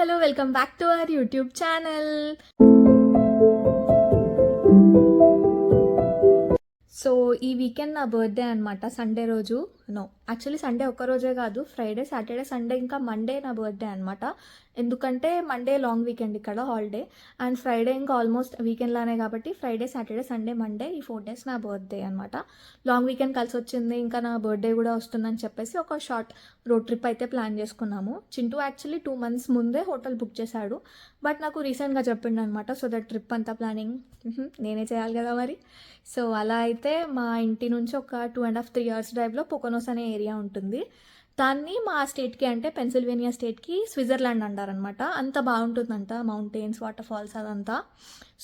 hello, welcome back to our YouTube channel. So ఈ weekend నా birthday అనమాట. Sunday రోజు యాక్చువల్లీ సండే ఒక్క రోజే కాదు, ఫ్రైడే, సాటర్డే, సండే, ఇంకా మండే నా బర్త్డే అనమాట. ఎందుకంటే మండే లాంగ్ వీకెండ్ ఇక్కడ హాలిడే, అండ్ ఫ్రైడే ఇంకా ఆల్మోస్ట్ వీకెండ్ లానే కాబట్టి ఫ్రైడే, సాటర్డే, సండే, మండే ఈ 4 days నా బర్త్డే అనమాట. లాంగ్ వీకెండ్ కలిసి వచ్చింది, ఇంకా నా బర్త్డే కూడా వస్తుందని చెప్పేసి ఒక షార్ట్ రోడ్ ట్రిప్ అయితే ప్లాన్ చేసుకున్నాము. చింటూ యాక్చువల్లీ 2 months ముందే హోటల్ బుక్ చేశాడు, బట్ నాకు రీసెంట్గా చెప్పిండు అనమాట. సో దట్ ట్రిప్ అంతా ప్లానింగ్ నేనే చేయాలి కదా మరి. సో అలా అయితే మా ఇంటి నుంచి ఒక 2.5-3 hours డ్రైవ్లో పొకోనోస్ అనే ఏరియా ఉంటుంది. దాన్ని మా స్టేట్కి, అంటే పెన్సిల్వేనియా స్టేట్కి స్విట్జర్లాండ్ అంటారనమాట. అంత బాగుంటుందంట, మౌంటైన్స్, వాటర్ ఫాల్స్ అదంతా.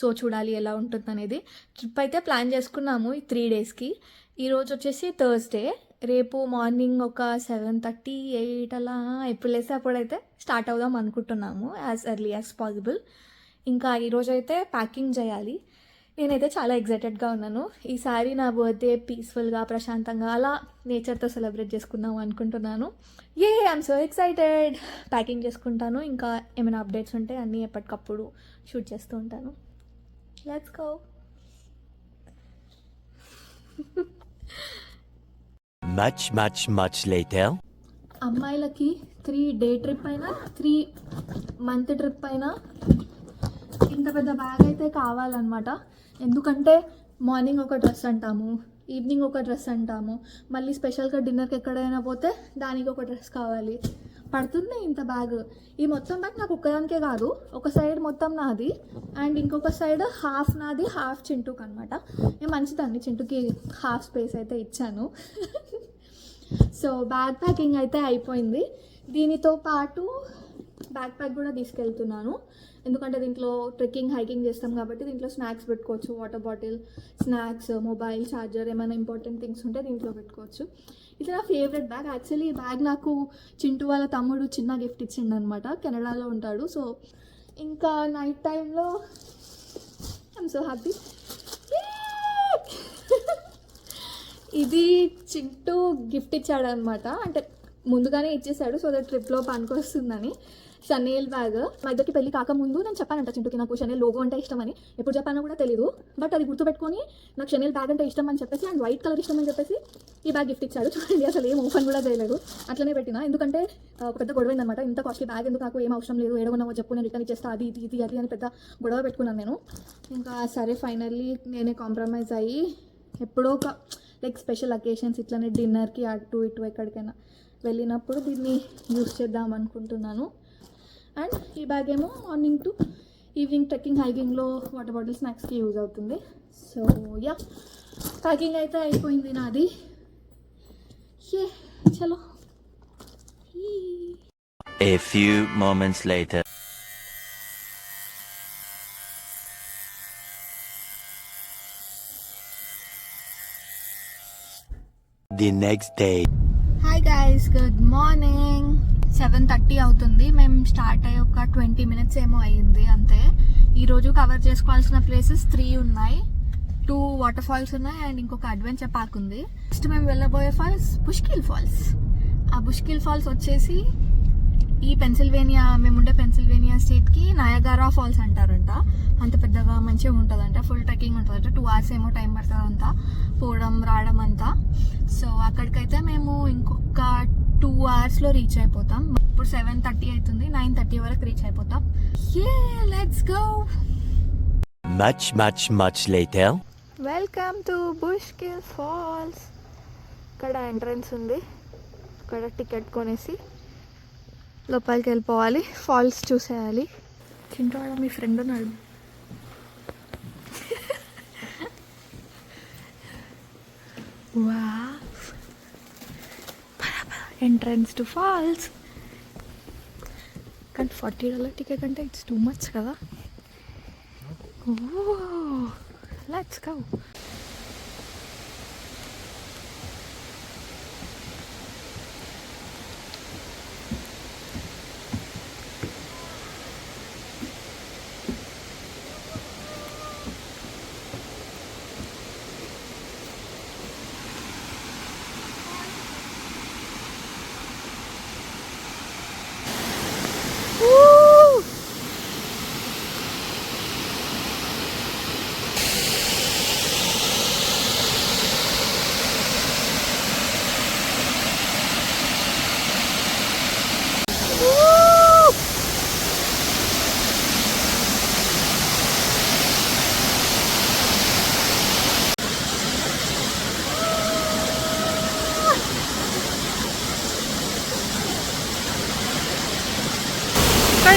సో చూడాలి ఎలా ఉంటుంది అనేది. ట్రిప్ అయితే ప్లాన్ చేసుకున్నాము ఈ 3 daysకి. ఈరోజు వచ్చేసి థర్స్డే, రేపు మార్నింగ్ ఒక 7:30, 8 అలా ఎప్పుడు లేస్తే అప్పుడైతే స్టార్ట్ అవుదాం అనుకుంటున్నాము, యాజ్ ఎర్లీ యాజ్ పాసిబుల్. ఇంకా ఈరోజు అయితే ప్యాకింగ్ చేయాలి. నేనైతే చాలా ఎగ్జైటెడ్గా ఉన్నాను. ఈసారి నా బర్త్డే పీస్ఫుల్గా, ప్రశాంతంగా అలా నేచర్తో సెలబ్రేట్ చేసుకుందాం అనుకుంటున్నాను. I'm so excited. ప్యాకింగ్ చేసుకుంటాను, ఇంకా ఏమైనా అప్డేట్స్ ఉంటే అన్నీ ఎప్పటికప్పుడు షూట్ చేస్తూ ఉంటాను. Let's go. much later. అమ్మాయిలకి 3-day ట్రిప్ అయినా 3-month ట్రిప్ అయినా ఇంత పెద్ద బ్యాగ్ అయితే కావాలన్నమాట. ఎందుకంటే మార్నింగ్ ఒక డ్రెస్ అంటాము, ఈవినింగ్ ఒక డ్రెస్ అంటాము, మళ్ళీ స్పెషల్గా డిన్నర్కి ఎక్కడైనా పోతే దానికి ఒక డ్రెస్ కావాలి. పడుతుంది ఇంత బ్యాగ్. ఈ మొత్తం బ్యాగ్ నాకు ఒక్కదానికే కాదు, ఒక సైడ్ మొత్తం నాది అండ్ ఇంకొక సైడ్ హాఫ్ నాది, హాఫ్ చింటూకి అనమాట. నేను మంచిదాన్ని, చింటూకి హాఫ్ స్పేస్ అయితే ఇచ్చాను. సో బ్యాగ్ ప్యాకింగ్ అయితే అయిపోయింది. దీనితో పాటు బ్యాక్ ప్యాక్ కూడా తీసుకెళ్తున్నాను, ఎందుకంటే దీంట్లో ట్రెక్కింగ్, హైకింగ్ చేస్తాం కాబట్టి దీంట్లో స్నాక్స్ పెట్టుకోవచ్చు, water bottle, snacks, mobile, charger, ఏమైనా ఇంపార్టెంట్ థింగ్స్ ఉంటే దీంట్లో పెట్టుకోవచ్చు. ఇది నా ఫేవరెట్ బ్యాగ్. యాక్చువల్లీ ఈ బ్యాగ్ నాకు చింటూ వాళ్ళ తమ్ముడు చిన్న గిఫ్ట్ ఇచ్చిండు అనమాట, కెనడాలో ఉంటాడు. సో ఇంకా నైట్ టైంలో ఐఎమ్ సో హ్యాపీ. ఇది చింటూ గిఫ్ట్ ఇచ్చాడు అనమాట, అంటే ముందుగానే ఇచ్చేసాడు, సో దట్ ట్రిప్లో పనికొస్తుందని. షనేల్ బ్యాగ్. మా ఇద్దరికి పెళ్ళి కాకముందు నేను చెప్పానంట చింటూకి నాకు షనేల్ లోగో అంటే ఇష్టం అని. ఎప్పుడు చెప్పానో కూడా తెలీదు, బట్ అది గుర్తుపెట్టుకొని నాకు షనేల్ బ్యాగ్ అంటే ఇష్టం అని చెప్పేసి, అండ్ వైట్ కలర్ ఇష్టం అని చెప్పేసి ఈ బ్యాగ్ గిఫ్ట్ ఇచ్చాడు. చూడండి, అసలు ఏం ఓపెన్ కూడా చేయలేదు, అట్లనే పెట్టినా. ఎందుకంటే ఒక పెద్ద గొడవ అయిందనమాట, ఇంత కాస్ట్లీ బ్యాగ్ ఎందుకు, నాకు ఏం అవసరం లేదు, ఏడగొన్నావో చెప్పు, నేను రిటర్న్ ఇచ్చేస్తా, అది ఇది అది అని పెద్ద గొడవ పెట్టుకున్నాను నేను. ఇంకా సరే ఫైనల్లీ నేనే కాంప్రమైజ్ అయ్యి, ఎప్పుడో ఒక లైక్ స్పెషల్ అకేషన్స్ ఇట్లనే డిన్నర్కి అటు ఇటు ఎక్కడికైనా వెళ్ళినప్పుడు దీన్ని యూస్ చేద్దాం అనుకుంటున్నాను. అండ్ ఈ బ్యాగ్ ఏమో మార్నింగ్ టు ఈవినింగ్ ట్రెక్కింగ్, హైకింగ్లో వాటర్ బాటిల్, స్నాక్స్కి యూజ్ అవుతుంది. సో యా, ప్యాకింగ్ అయితే అయిపోయింది నాది. చలో. A few moments later. The next day. Hi guys, good morning. 7:30 అవుతుంది. మేము స్టార్ట్ అయ్యి ఒక 20 minutes ఏమో అయ్యింది అంతే. ఈరోజు కవర్ చేసుకోవాల్సిన ప్లేసెస్ 3 ఉన్నాయి. 2 వాటర్ ఫాల్స్ ఉన్నాయి అండ్ ఇంకొక అడ్వెంచర్ పార్క్ ఉంది. నెక్స్ట్ మేము వెళ్ళబోయే ఫాల్స్ బుష్కిల్ ఫాల్స్. ఆ బుష్కిల్ ఫాల్స్ వచ్చేసి ఈ పెన్సిల్వేనియా, మేముండే పెన్సిల్వేనియా స్టేట్కి నయాగారా ఫాల్స్ అంటారంట. అంత పెద్దగా మంచిగా ఉంటుందంట, ఫుల్ ట్రెక్కింగ్ ఉంటుందంట. 2 hours ఏమో టైం పడుతుందంట పోవడం రావడం అంతా. సో అక్కడికైతే మేము ఇంకొక 2 hours రీచ్ అయిపోతాం. ఇప్పుడు 7:30 అవుతుంది, 9:30 వరకు రీచ్ అయిపోతాం. Let's go. Much later. Welcome to Bushkill Falls. ఇక్కడ ఎంట్రన్స్ ఉంది, ఇక్కడ టికెట్ కొనేసి లోపలికి వెళ్ళిపోవాలి, ఫాల్స్ చూసేయాలి. చింటవాడ మీ ఫ్రెండ్ ఉన్నాడు. వా, ఎంట్రన్స్ టు ఫాల్స్. కానీ $40 టికెట్ అంటే ఇట్స్ టూ మచ్ కదా. Let's go.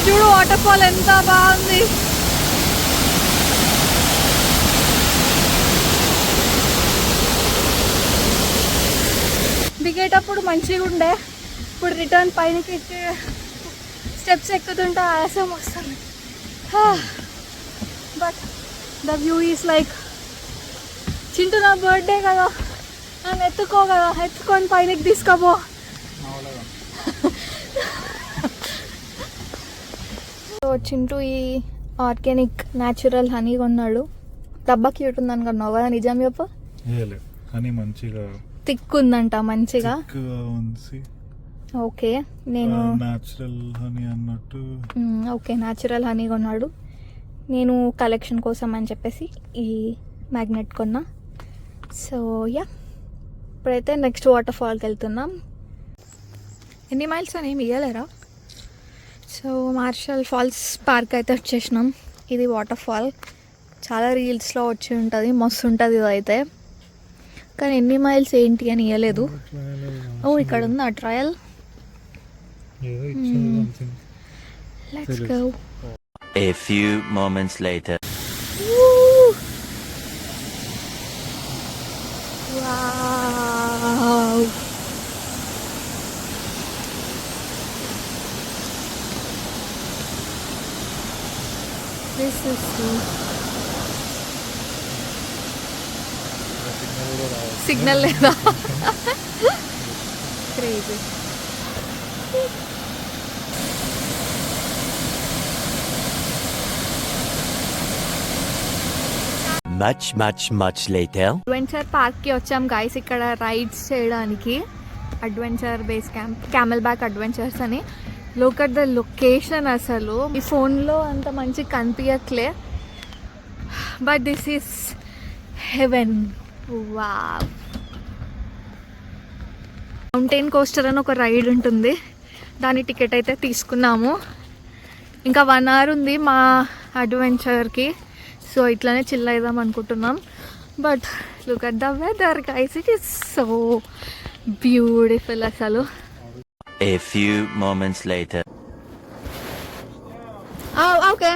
చూడు వాటర్ ఫాల్ ఎంత బాగుంది. దిగేటప్పుడు మంచిగా ఉండే, ఇప్పుడు రిటర్న్ పైనకి స్టెప్స్ ఎక్కుతుంటే ఆయాసం వస్తుంది. But the view is like, Chintu నా బర్త్డే కదా, నన్ను ఎత్తుకో కదా, ఎత్తుకొని పైనకి తీసుకోపో. సో చింటూ ఈ ఆర్గానిక్ న్యాచురల్ హనీ కొన్నాడు. డబ్బా క్యూట్ ఉందని కొన్నావు కదా, నిజం చెప్పు. హనీ మంచిగా థిక్ ఉందంట, మంచిగా. ఓకే, నేను న్యాచురల్ హనీ అన్నట్టు. ఓకే, న్యాచురల్ హనీ కొన్నాడు. నేను కలెక్షన్ కోసం అని చెప్పేసి ఈ మ్యాగ్నెట్ కొన్నా. సో యా, ఇప్పుడైతే నెక్స్ట్ వాటర్ ఫాల్కి వెళ్తున్నాం. ఎన్ని మైల్స్ అని ఏమి ఇవ్వలేరా? సో మార్షల్ ఫాల్స్ పార్క్ అయితే వచ్చేసినాం. ఇది వాటర్ ఫాల్, చాలా రీల్స్లో వచ్చి ఉంటుంది, మస్తు ఉంటుంది ఇది అయితే. కానీ ఎన్ని మైల్స్ ఏంటి అని ఇవ్వలేదు. ఓ ఇక్కడ ఉందా trail? Let's go. A few moments later. Wow. This is so... signal లేదా? క్రేజీ. Much later. అడ్వెంచర్ పార్క్కి వచ్చాం గైస్, ఇక్కడ రైడ్స్ చేయడానికి. Adventure base camp, camel back adventures అని. Look at the location. అసలు ఈ ఫోన్లో అంత మంచి కనిపించట్లే, but this is heaven. Wow. Mountain coaster అని ఒక రైడ్ ఉంటుంది, దాని టికెట్ అయితే తీసుకున్నాము. ఇంకా 1 hour ఉంది మా అడ్వెంచర్కి. సో ఇట్లానే చిల్ అవుదాం అనుకుంటున్నాం. But look at the weather guys, it is so beautiful అసలు. A few moments later. Okay.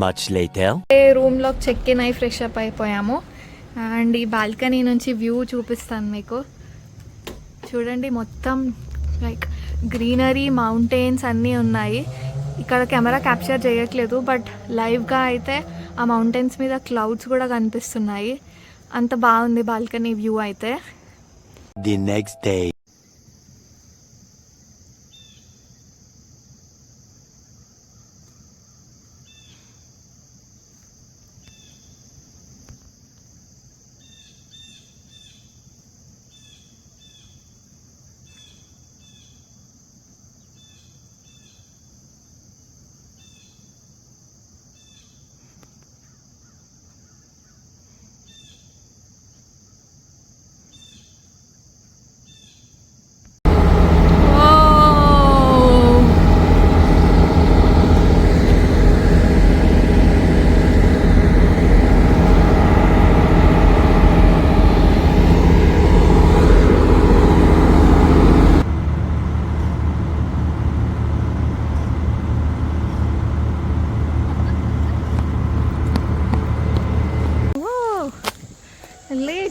Much later. రూమ్లోకి చెక్ ఇన్ అయి ఫ్రెష్ అప్ అయిపోయాము. అండ్ ఈ బాల్కనీ నుంచి వ్యూ చూపిస్తాను మీకు. చూడండి, మొత్తం లైక్ గ్రీనరీ, మౌంటైన్స్ అన్నీ ఉన్నాయి. ఇక్కడ కెమెరా క్యాప్చర్ చేయట్లేదు, బట్ లైవ్గా అయితే ఆ మౌంటైన్స్ మీద క్లౌడ్స్ కూడా కనిపిస్తున్నాయి. అంత బాగుంది బాల్కనీ వ్యూ అయితే. The next day.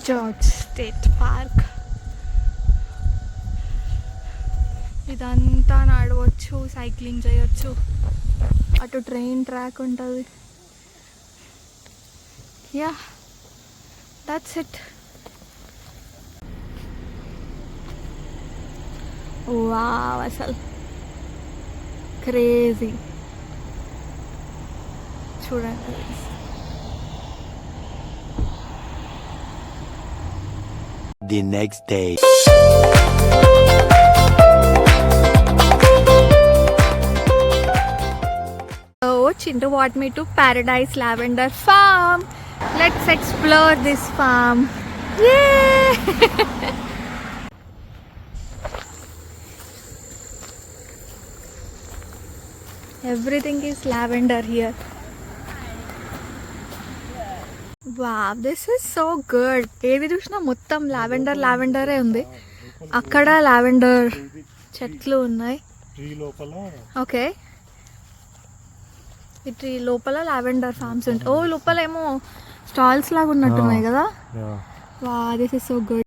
George state park. ఇదంతా నడవచ్చు, సైక్లింగ్ చేయొచ్చు. అటు ట్రైన్ ట్రాక్ ఉంటుంది. Yeah, that's it. వావ్, అసలు క్రేజీ. చూడండి. The next day. So Chintu brought me to Paradise Lavender Farm. Let's explore this farm. Yay! Everything is lavender here. Wow, this is so good. ఏది చూసినా మొత్తం లావెండరే ఉంది. అక్కడ lavender చెట్లు ఉన్నాయి. Tree లోపల ఓకే, ఈ ట్రీ లోపల లావెండర్ ఫార్మ్స్ ఉంటాయి. ఓ లోపల ఏమో స్టాల్స్ లాగా ఉన్నట్టున్నాయి కదా. వా, దిస్ ఇస్ సో గుడ్.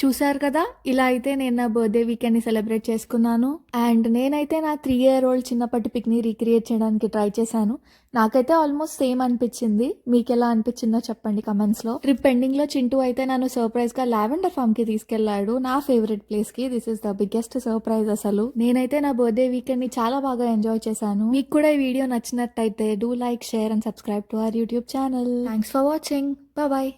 చూసారు కదా, ఇలా అయితే నేను నా బర్త్డే వీకెండ్ని సెలబ్రేట్ చేసుకున్నాను. అండ్ నేనైతే నా 3-year-old చిన్నప్పటి పిక్ని రీక్రియేట్ చేయడానికి ట్రై చేశాను. నాకైతే ఆల్మోస్ట్ సేమ్ అనిపించింది. మీకు ఎలా అనిపించిందో చెప్పండి కమెంట్స్లో. ట్రిప్ ఎండింగ్లో చింటూ అయితే నన్ను సర్ప్రైజ్గా లావెండర్ ఫామ్కి తీసుకెళ్లాడు, నా ఫేవరెట్ ప్లేస్కి. This is the biggest surprise అసలు. నేనైతే నా బర్త్డే వీకెండ్ని చాలా బాగా ఎంజాయ్ చేశాను. మీకు కూడా ఈ వీడియో నచ్చినట్టయితే do like, share and subscribe to our YouTube channel. Thanks for watching. Bye.